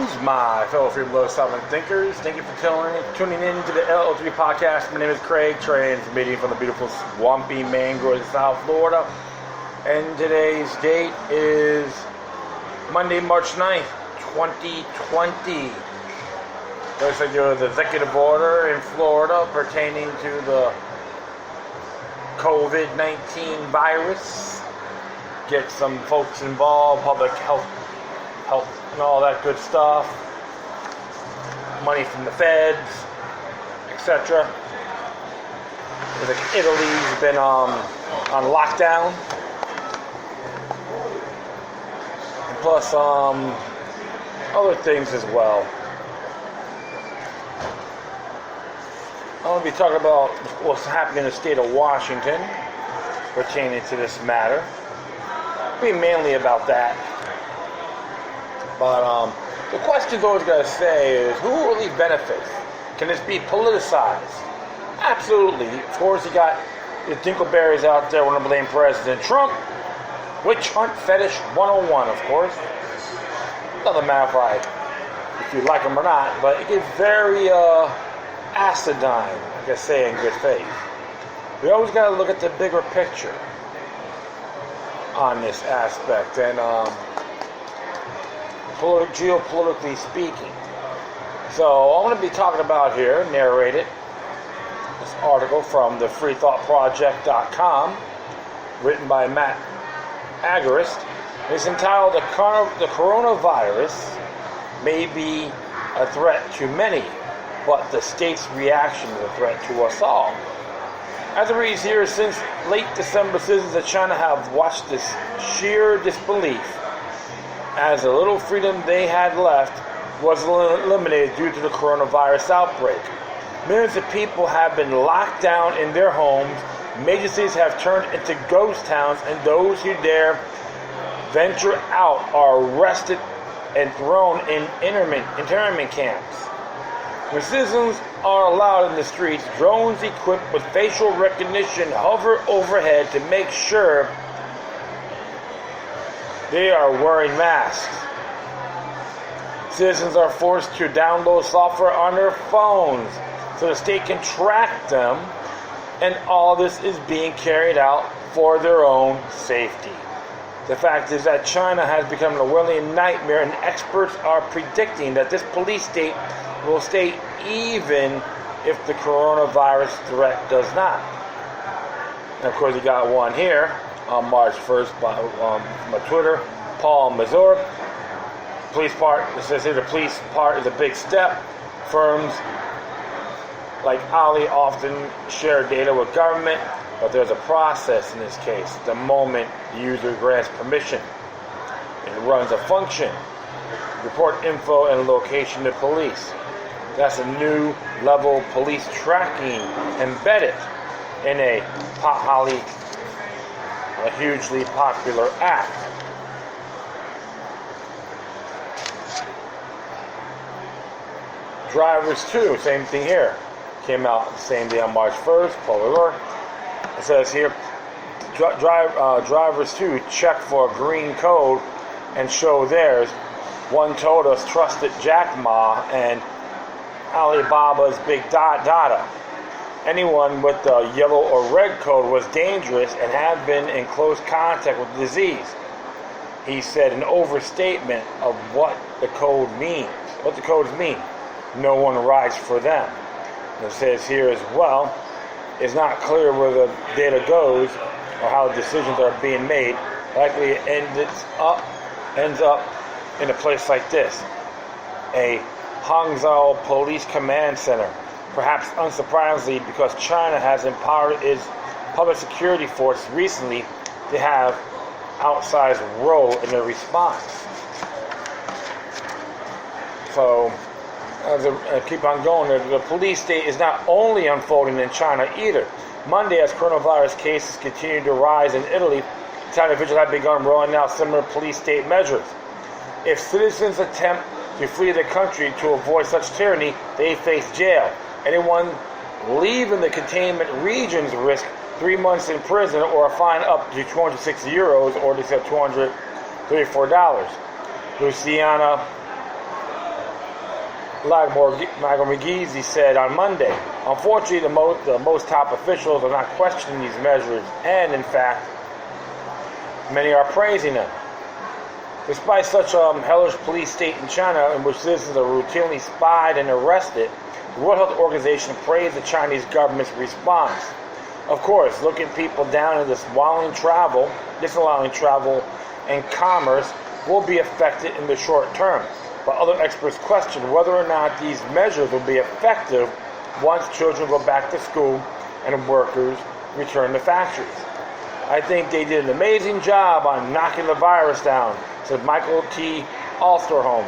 Greetings, my fellow freedom lovers, sovereign thinkers. Thank you for tuning in to the LL3 podcast. My name is Craig, transmitting from the beautiful swampy mangroves of South Florida. And today's date is Monday, March 9th, 2020. There's the executive order in Florida pertaining to the COVID-19 virus. Get some folks involved, public health and all that good stuff. Money from the feds, etc. Italy's been on lockdown. And plus other things as well. I'm going to be talking about what's happening in the state of Washington pertaining to this matter. It'll be mainly about that. But the question always got to say is, who really benefits? Can this be politicized? Absolutely. Of course, you got the Dinkleberries out there want to blame President Trump. Witch hunt fetish 101, of course. Doesn't matter if you like them or not, but it gets very acidine, like I say, in good faith. We always got to look at the bigger picture on this aspect, and geopolitically speaking. So I'm going to be talking about here, narrated, this article from the freethoughtproject.com, written by Matt Agarist. It's entitled "The Coronavirus May Be a Threat to Many, but the state's reaction is a threat to us all." As it reads here, since late December, citizens of China have watched this sheer disbelief as the little freedom they had left was eliminated due to the coronavirus outbreak. Millions of people have been locked down in their homes. Major cities have turned into ghost towns, and those who dare venture out are arrested and thrown in internment camps. When citizens are allowed in the streets, drones equipped with facial recognition hover overhead to make sure they are wearing masks. Citizens are forced to download software on their phones so the state can track them, and all this is being carried out for their own safety. The fact is that China has become a whirling nightmare, and experts are predicting that this police state will stay even if the coronavirus threat does not. And of course, you got one here on March 1st by my Twitter, Paul Mazur. Police part, it says here the police part is a big step. Firms like Ali often share data with government, but there's a process in this case. The moment the user grants permission, it runs a function. Report info and location to police. That's a new level police tracking embedded in a hugely popular app. Drivers too, same thing here. Came out the same day on March 1st, Paul. It says here, drivers too check for a green code and show theirs. One told us trusted Jack Ma and Alibaba's big data. Anyone with the yellow or red code was dangerous and had been in close contact with the disease. He said an overstatement of what the code means. What the codes mean. No one rides for them. And it says here as well, it's not clear where the data goes or how decisions are being made. Likely it ends up in a place like this, a Hangzhou Police Command Center. Perhaps unsurprisingly, because China has empowered its public security force recently to have outsized role in their response. So, as I keep on going, the police state is not only unfolding in China either. Monday, as coronavirus cases continue to rise in Italy, Italian officials have begun rolling out similar police state measures. If citizens attempt to flee the country to avoid such tyranny, they face jail. Anyone leaving the containment regions risk 3 months in prison or a fine up to 260 euros, or they said $234. Luciana Magomedzi said on Monday. Unfortunately, the most top officials are not questioning these measures, and in fact, many are praising them. Despite such a hellish police state in China, in which citizens are routinely spied and arrested, the World Health Organization praised the Chinese government's response. Of course, looking people down and disallowing travel and commerce will be affected in the short term. But other experts question whether or not these measures will be effective once children go back to school and workers return to factories. I think they did an amazing job on knocking the virus down, said Michael T. Osterholm,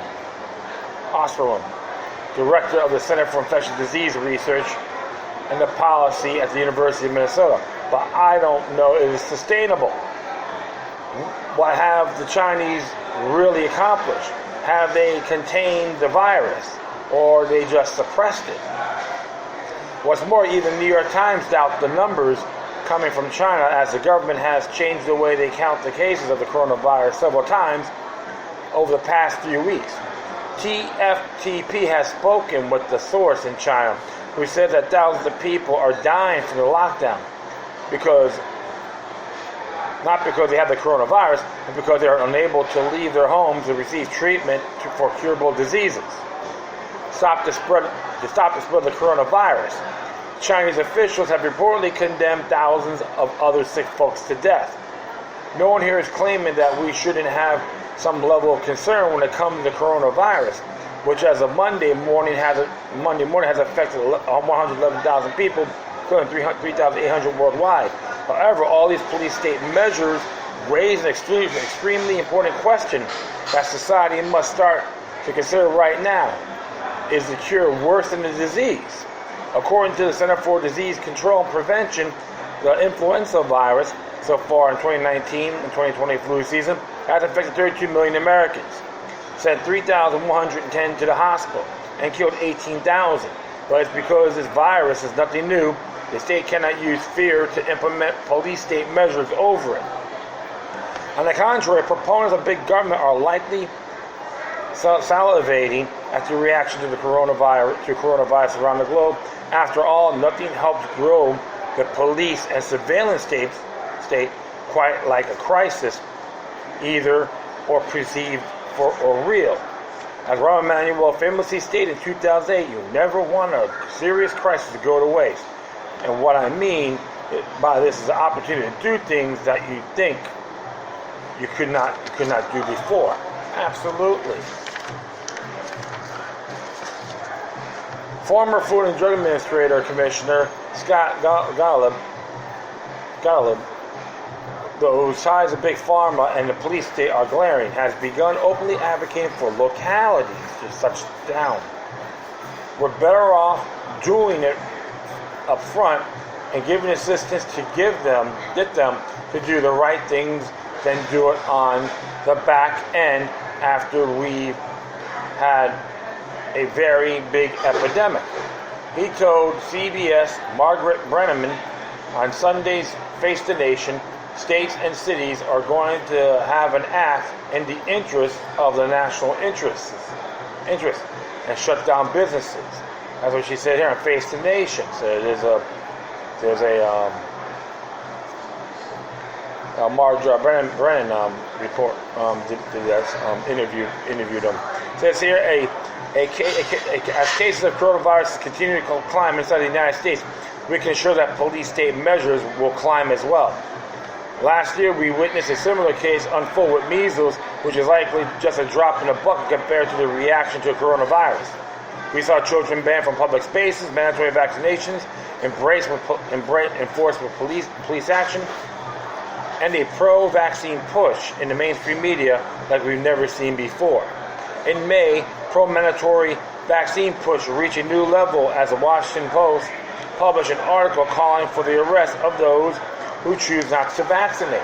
director of the Center for Infectious Disease Research and the Policy at the University of Minnesota. But I don't know if it's sustainable. What have the Chinese really accomplished? Have they contained the virus, or they just suppressed it? What's more, even the New York Times doubt the numbers coming from China, as the government has changed the way they count the cases of the coronavirus several times over the past few weeks. TFTP has spoken with the source in China, who said that thousands of people are dying from the lockdown not because they have the coronavirus, but because they are unable to leave their homes to receive treatment for curable diseases. To stop the spread of the coronavirus, Chinese officials have reportedly condemned thousands of other sick folks to death. No one here is claiming that we shouldn't have some level of concern when it comes to the coronavirus, which as of Monday morning has affected 111,000 people, including 3,800 worldwide. However, all these police state measures raise an extremely important question that society must start to consider right now. Is the cure worse than the disease? According to the Center for Disease Control and Prevention, the influenza virus so far in 2019 and 2020 flu season has affected 32 million Americans, sent 3,110 to the hospital, and killed 18,000. But it's because this virus is nothing new. The state cannot use fear to implement police state measures over it. On the contrary, proponents of big government are likely salivating at the reaction to coronavirus around the globe. After all, nothing helps grow the police and surveillance state quite like a crisis, either or perceived or real. As Rahm Emanuel famously stated in 2008, you never want a serious crisis to go to waste. And what I mean by this is an opportunity to do things that you think you could not do before. Absolutely. Former Food and Drug Administrator Commissioner Scott Golub, whose ties of Big Pharma and the police state are glaring, has begun openly advocating for localities to shut down. We're better off doing it up front and giving assistance to get them to do the right things than do it on the back end after we've had a very big epidemic. He told CBS Margaret Brenneman on Sunday's Face the Nation, states and cities are going to have an act in the interest of the national interest and shut down businesses. That's what she said here on Face the Nation. So there's a Margaret Brennan report interviewed him. It says here as cases of coronavirus continue to climb inside the United States, we can ensure that police state measures will climb as well. Last year, we witnessed a similar case unfold with measles, which is likely just a drop in the bucket compared to the reaction to coronavirus. We saw children banned from public spaces, mandatory vaccinations, enforced with police action, and a pro-vaccine push in the mainstream media like we've never seen before. In May, pro-mandatory vaccine push reached a new level as the Washington Post published an article calling for the arrest of those who choose not to vaccinate.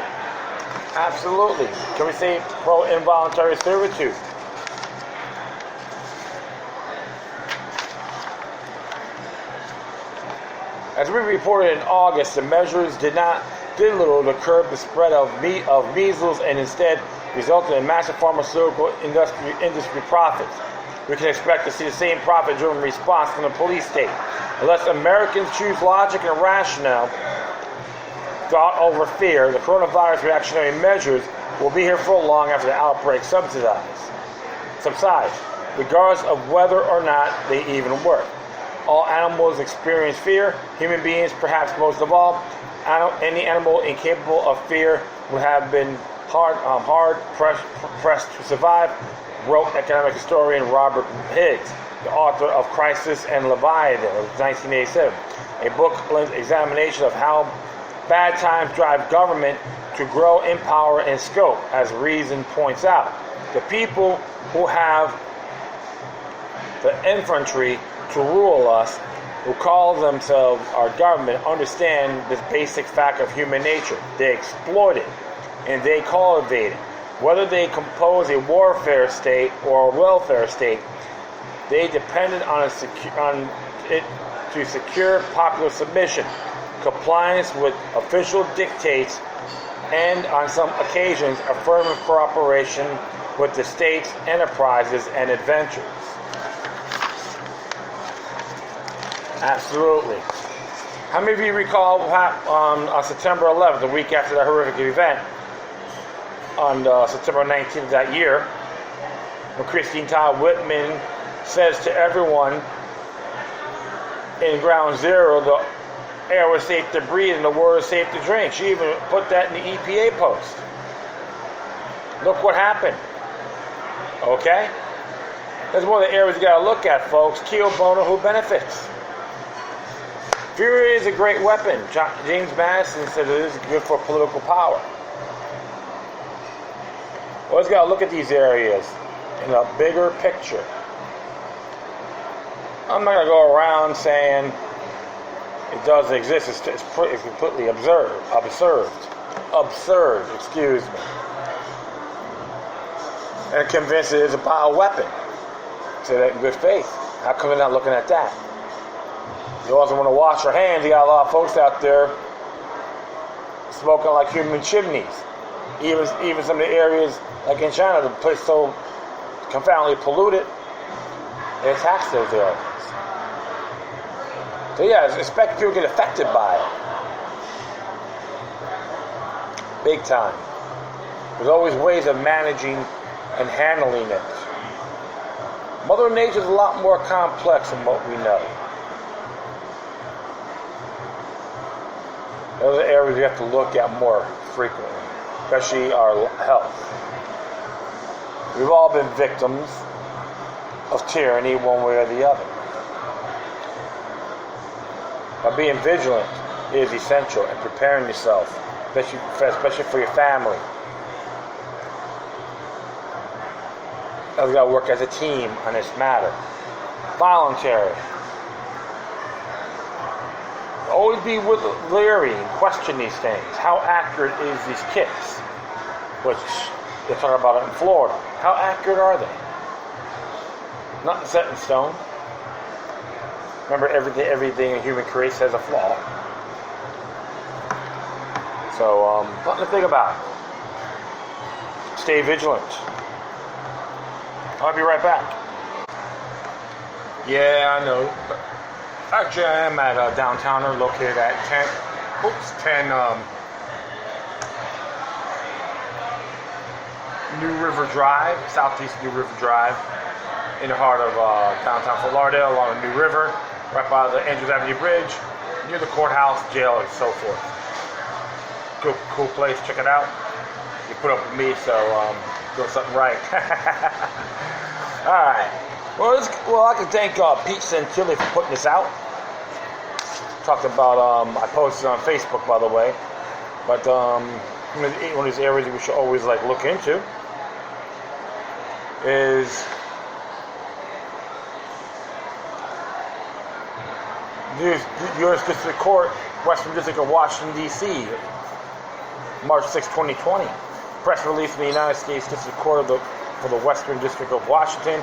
Absolutely. Can we say pro-involuntary servitude? As we reported in August, the measures did little to curb the spread of measles and instead resulted in massive pharmaceutical industry profits. we can expect to see the same profit-driven response from the police state. Unless Americans choose logic and rationale, thought over fear, the coronavirus reactionary measures will be here for long after the outbreak subsides, regardless of whether or not they even work. All animals experience fear. Human beings, perhaps most of all. Any animal incapable of fear would have been hard pressed to survive, wrote economic historian Robert Higgs, the author of Crisis and Leviathan of 1987, a book-length examination of how bad times drive government to grow in power and scope. As Reason points out, the people who have the infantry to rule us, who call themselves our government, understand this basic fact of human nature. They exploit it and they cultivate it. Whether they compose a warfare state or a welfare state, they depended on it to secure popular submission, compliance with official dictates, and on some occasions affirmative cooperation with the state's enterprises and adventures. Absolutely. How many of you recall on September 11th, the week after that horrific event, on September 19th of that year, when Christine Todd Whitman says to everyone in Ground Zero the air was safe to breathe and the water was safe to drink. She even put that in the EPA post. Look what happened. Okay? That's one of the areas you got to look at, folks. Kio bono, who benefits? Fear is a great weapon. James Madison said it is good for political power. Always got to look at these areas in a bigger picture. I'm not going to go around saying it doesn't exist. It's completely absurd. Excuse me. And convinced it is a bioweapon. Say that in good faith. How come they're not looking at that? You also want to wash your hands. You got a lot of folks out there smoking like human chimneys. Even some of the areas, like in China, the place so confoundedly polluted, they tax those areas. So yeah, expect people to get affected by it. Big time. There's always ways of managing and handling it. Mother Nature is a lot more complex than what we know. Those are areas we have to look at more frequently, especially our health. We've all been victims of tyranny one way or the other. But being vigilant is essential, and preparing yourself, especially for your family. We've got to work as a team on this matter. Voluntary. Always be leery and question these things. How accurate is these kits? Which they're talking about it in Florida. How accurate are they? Not set in stone. Remember, everything a human creates has a flaw. So, something to think about. Stay vigilant. I'll be right back. Yeah, I know. Actually, I am at a downtowner located at 10 New River Drive, Southeast New River Drive, in the heart of downtown Fort Lauderdale, along the New River, right by the Andrews Avenue Bridge, near the courthouse, jail, and so forth. Cool place, check it out. You put up with me, so doing something right. All right. Well, I can thank Pete Santilli for putting this out. Talked about, I posted on Facebook, by the way, but one of these areas we should always look into is the U.S. District Court, Western District of Washington, D.C., March 6, 2020. Press release from the United States District Court for the Western District of Washington.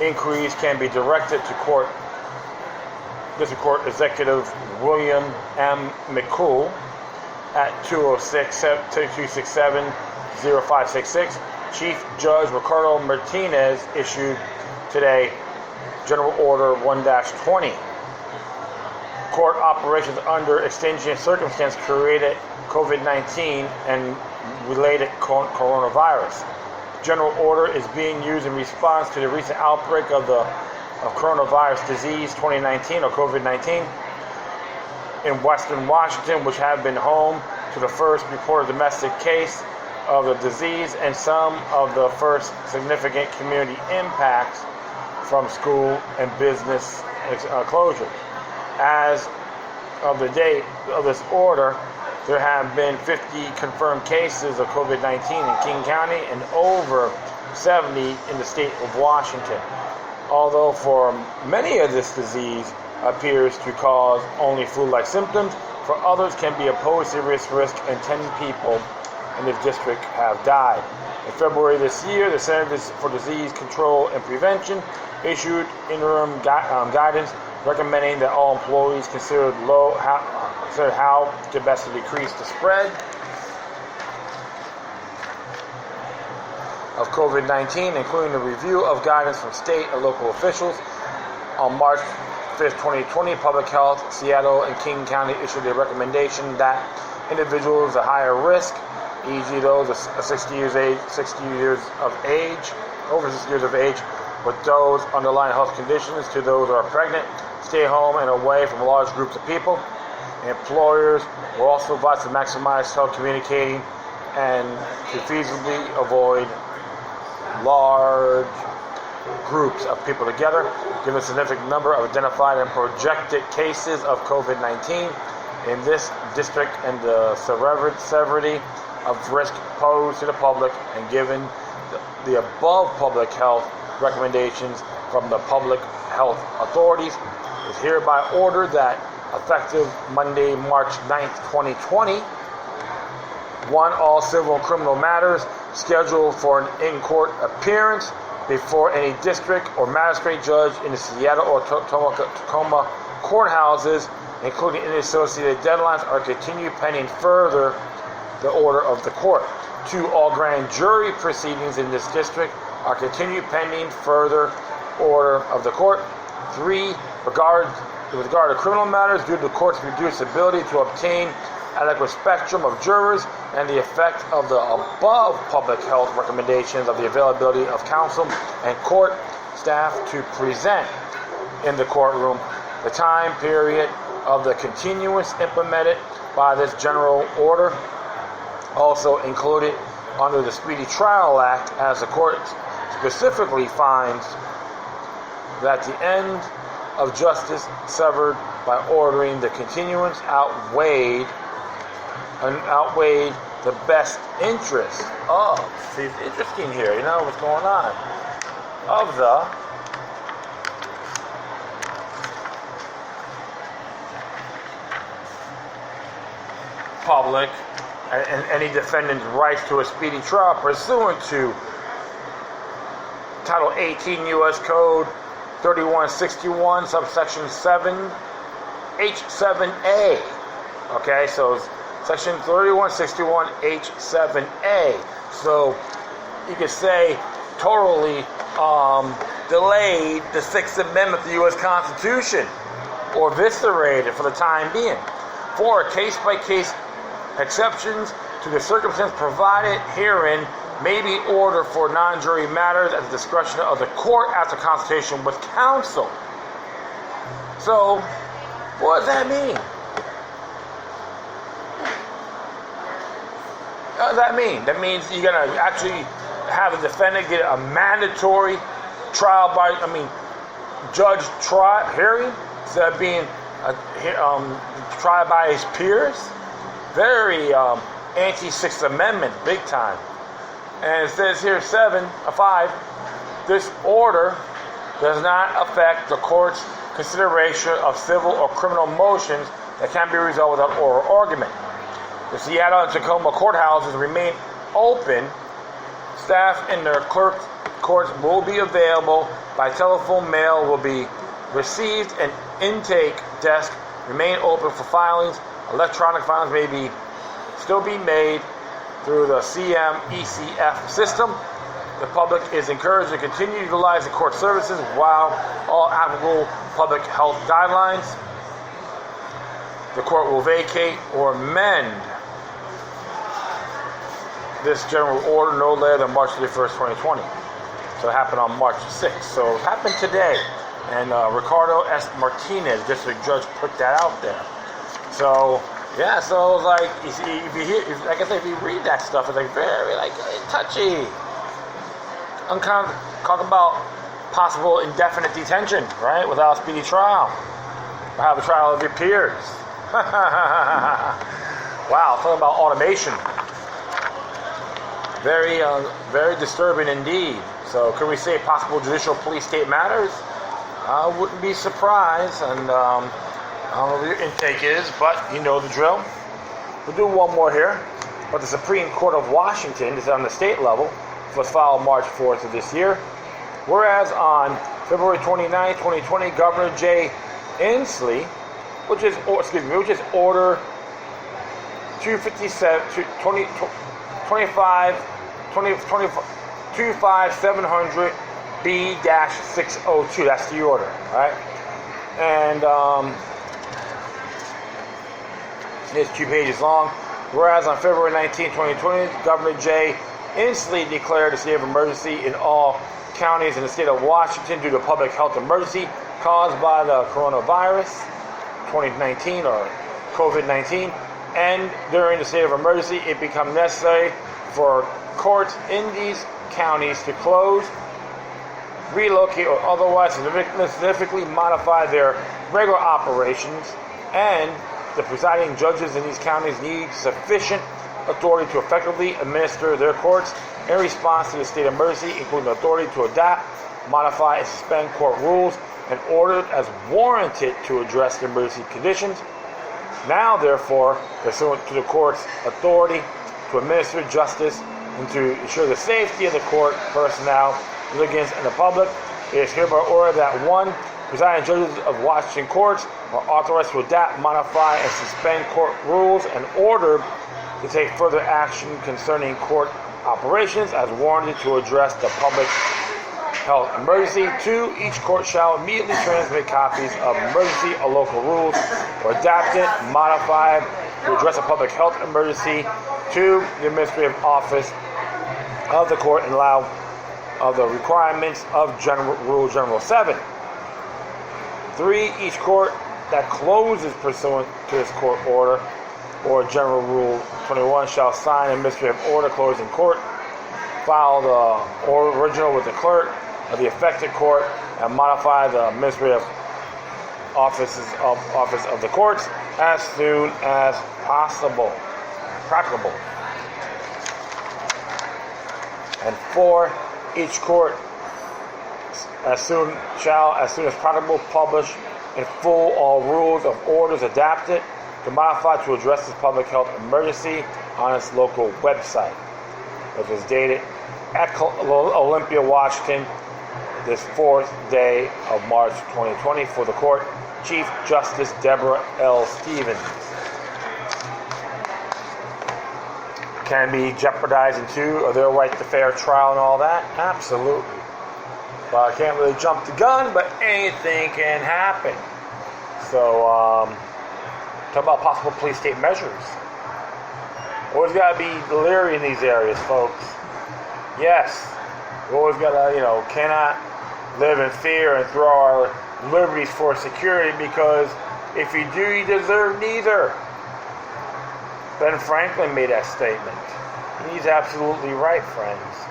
Inquiries can be directed to District Court Executive William M. McCool at 206-267-0566. Chief Judge Ricardo Martinez issued today, General Order 1-20. Court operations under extenuating circumstances created COVID-19 and related coronavirus. General Order is being used in response to the recent outbreak of coronavirus disease 2019 or COVID-19 in Western Washington, which have been home to the first reported domestic case of the disease and some of the first significant community impacts from school and business closures. As of the date of this order, there have been 50 confirmed cases of COVID-19 in King County and over 70 in the state of Washington. Although for many of this disease appears to cause only flu-like symptoms, for others can be a serious risk, and 10 people in this district have died. In February this year, the Centers for Disease Control and Prevention issued interim guidance recommending that all employees consider how to best to decrease the spread of COVID-19, including the review of guidance from state and local officials. On March 5th, 2020, Public Health Seattle and King County issued a recommendation that individuals at higher risk, e.g. those of 60 years of age, with those underlying health conditions, to those who are pregnant, stay home and away from large groups of people. Employers will also advise to maximize telecommunicating and to feasibly avoid large groups of people together, given a significant number of identified and projected cases of COVID-19 in this district and the severity of risk posed to the public, and given the above public health recommendations from the public health authorities, is hereby ordered that effective Monday, March 9th, 2020, 1. All civil and criminal matters scheduled for an in-court appearance before any district or magistrate judge in the Seattle or Tacoma courthouses, including any associated deadlines, are continued pending further the order of the court. 2. All grand jury proceedings in this district are continued pending further order of the court. 3. With regard to criminal matters, due to the court's reduced ability to obtain adequate spectrum of jurors and the effect of the above public health recommendations of the availability of counsel and court staff to present in the courtroom, the time period of the continuance implemented by this general order also included under the Speedy Trial Act, as the court specifically finds that the end of justice severed by ordering the continuance outweighed the best interest of, see, it's interesting here, you know what's going on, of the public and any defendant's rights to a speedy trial pursuant to Title 18 U.S. Code 3161, subsection 7, H7A. Okay, so section 3161, H7A. So you could say totally delayed the Sixth Amendment to the U.S. Constitution, or eviscerated for the time being. 4. Case-by-case exceptions to the circumstance provided herein may be ordered for non-jury matters at the discretion of the court after consultation with counsel. So, what does that mean? What does that mean? That means you're going to actually have a defendant get a mandatory trial by, judge trial hearing instead of being tried by his peers. Very anti-Sixth Amendment, big time. And it says here 5, this order does not affect the court's consideration of civil or criminal motions that can be resolved without oral argument. The Seattle and Tacoma courthouses remain open. Staff in their courts will be available by telephone, mail will be received, and intake desk remain open for filings. Electronic filings may still be made through the CMECF system. The public is encouraged to continue utilizing court services while all applicable public health guidelines. The court will vacate or amend this general order no later than March 31st, 2020. So it happened on March 6th. So it happened today. And Ricardo S. Martinez, district judge, put that out there. So, yeah, so like, if you hear, like I said, if you read that stuff, it's like very, like, touchy. Talk about possible indefinite detention, right, without a speedy trial. Or have a trial of your peers. Wow, talking about automation. Very, very disturbing indeed. So, can we say possible judicial police state matters? I wouldn't be surprised, and I don't know what your intake is, but you know the drill. We'll do one more here. But the Supreme Court of Washington is on the state level, was filed March 4th of this year. Whereas on February 29, 2020, Governor Jay Inslee, which is Order 25700 B-602, that's the order, right? And it's 2 pages long. Whereas on February 19, 2020, Governor Jay Inslee declared a state of emergency in all counties in the state of Washington due to public health emergency caused by the coronavirus 2019 or COVID-19. And during the state of emergency, it became necessary for courts in these counties to close, relocate, or otherwise significantly modify their regular operations, and the presiding judges in these counties need sufficient authority to effectively administer their courts in response to the state of emergency, including authority to adapt, modify, and suspend court rules and orders as warranted to address the emergency conditions. Now, therefore, pursuant to the court's authority to administer justice and to ensure the safety of the court personnel, litigants, and the public, it is hereby ordered that 1. Presiding judges of Washington courts are authorized to adapt, modify, and suspend court rules and ordered to take further action concerning court operations as warranted to address the public health emergency. 2. Each court shall immediately transmit copies of emergency or local rules or adapt it, modify it to address a public health emergency to the administrative office of the court and allow of the requirements of General 7. 3. Each court that closes pursuant to this court order or General Rule 21 shall sign an administrative order closing court, file the original with the clerk of the affected court, and modify the administrative office of the courts as soon as practicable. And 4. Each court as soon as practicable publish in full all rules of orders adapted to modify to address this public health emergency on its local website. It was dated at Olympia, Washington, this 4th day of March 2020 for the court. Chief Justice Deborah L. Stevens. Can be jeopardizing too, or their right to fair trial and all that? Absolutely. Well, I can't really jump the gun, but anything can happen. So, talk about possible police state measures. Always got to be leery in these areas, folks. Yes, we always got to, cannot live in fear and throw our liberties for security, because if you do, you deserve neither. Ben Franklin made that statement. He's absolutely right, friends.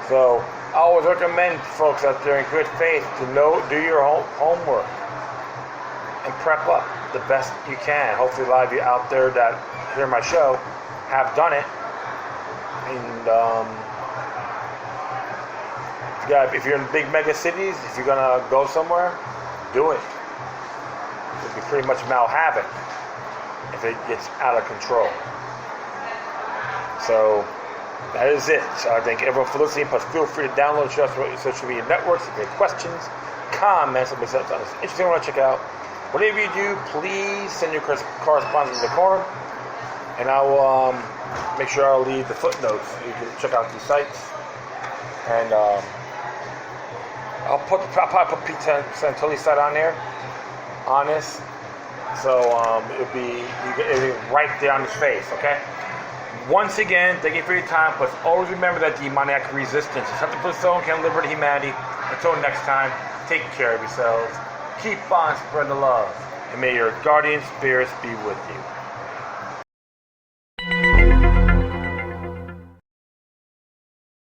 So, I always recommend folks out there in good faith to do your homework and prep up the best you can. Hopefully a lot of you out there that hear my show have done it. And if you're in big mega cities, if you're going to go somewhere, do it. It'll be pretty much havoc if it gets out of control. So, that is it. So I thank everyone for listening, but feel free to download and share us on your social media networks. If you have questions, comments, something interesting you want to check out, whatever you do, please send your correspondence to the forum. And I will make sure I'll leave the footnotes so you can check out these sites. And I'll probably put Pete Santilli's site on there, on this. So it'll be right there on his face, okay? Once again, thank you for your time. But always remember that demoniac resistance is something for the soul and can liberate humanity. Until next time, take care of yourselves. Keep on spreading the love. And may your guardian spirits be with you.